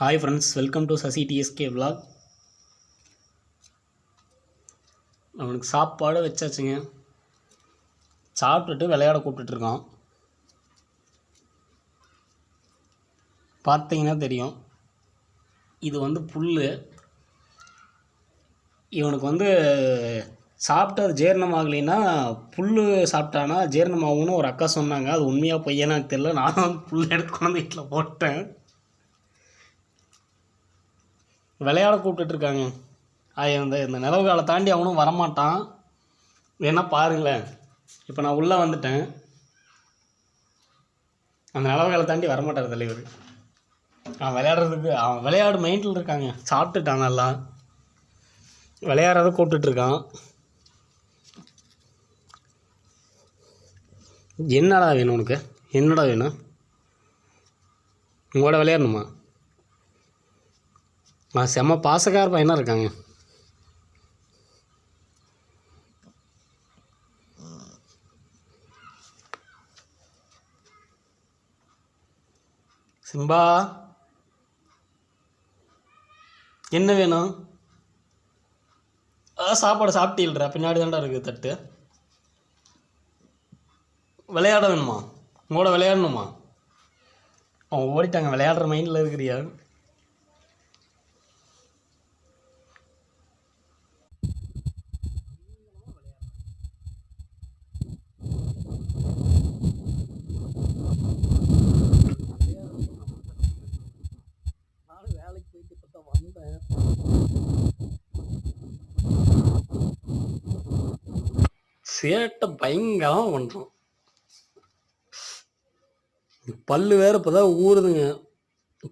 Hi friends, welcome to Sasi TSK vlog. அவனுக்கு சாப்பாடு வச்சாச்சுங்க. சாப்பிட்டுட்டு விளையாட கூப்பிட்டுருக்கான். பார்த்தீங்கன்னா தெரியும், இது வந்து புல். இவனுக்கு சாப்பிட்டு அது ஜீரணம் ஆகலைன்னா புல் சாப்பிட்டானா ஜீரணமாகும்னு ஒரு அக்கா சொன்னாங்க. அது உண்மையாக பொய்யானு எனக்கு தெரியல. நானும் புல் எடுத்து கொண்டு வீட்டில் போட்டேன். விளையாட கூப்பிட்டுட்ருக்காங்க. இந்த நிலவு காலை தாண்டி அவனும் வரமாட்டான். வேணா பாருங்களேன், இப்போ நான் உள்ளே வந்துட்டேன். அந்த நிலவு காலை தாண்டி வரமாட்டார் தலைவர். அவன் விளையாடு மைண்டில் இருக்காங்க. சாப்பிட்டுட்டான், நல்லா விளையாடுறத கூப்பிட்டுட்ருக்கான். என்னடா வேணும் உனக்கு? என்னடா வேணும்? உங்களோட விளையாடணுமா? செம்ம பாசக்கார பையனாக இருக்காங்க. சிம்பா, என்ன வேணும்? சாப்பாடு சாப்பிட்டீல்றா, பின்னாடி தான்டா இருக்குது தட்டு. விளையாட வேணுமா? உங்களோட விளையாடணுமா? அவன் ஓடிட்டாங்க. விளையாடுற மைண்டில் இருக்கிறியா? வேலைக்கு போயிட்டு இப்போ தான் வந்தேன். சேட்டை பயங்கரமாக பண்ணுறோம். பல்லு வேறு இப்போ தான் ஊறுதுங்க.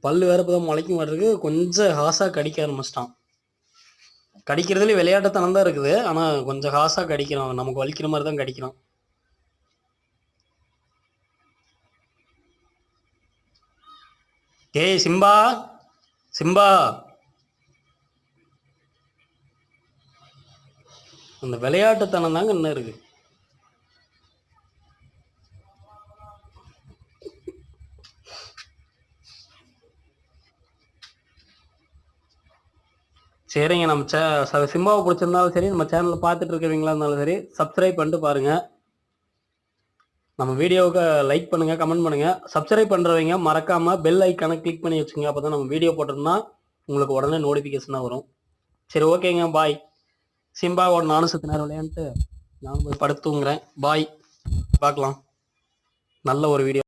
பல்லு வேறு இப்போ தான் முளைக்க மாட்டிருக்கு. கொஞ்சம் ஹாஸாக கடிக்க ஆரம்பிச்சிட்டான். கடிக்கிறதுலேயே விளையாட்டுத்தனம் தான் இருக்குது, ஆனால் கொஞ்சம் ஹாஸாக கடிக்கிறான். நமக்கு வலிக்கிற மாதிரி தான் கடிக்கிறான். ஏய் சிம்பா, சிம்பா, அந்த விளையாட்டுத்தனம் தாங்க இன்னும் இருக்கு. சரிங்க, நம்ம சிம்பாவை பிடிச்சிருந்தாலும் சரி, நம்ம சேனலில் பார்த்துட்டு இருக்கிறவங்களா இருந்தாலும் சரி, சப்ஸ்கிரைப் பண்ணிட்டு பாருங்கள். நம்ம வீடியோவுக்கு லைக் பண்ணுங்கள், கமெண்ட் பண்ணுங்கள். சப்ஸ்கிரைப் பண்ணுறவங்க மறக்காமல் பெல் ஐக்கானை கிளிக் பண்ணி வச்சுங்க. அப்போ தான் நம்ம வீடியோ போட்டோம்னா உங்களுக்கு உடனே நோட்டிஃபிகேஷனாக வரும். சரி, ஓகேங்க, பாய். சிம்பாவோட நானும் சத்து நேரம் விளையாண்டுட்டு நானும் போய் படுத்து தூங்குறேன். பாய், பார்க்கலாம். நல்ல ஒரு வீடியோ.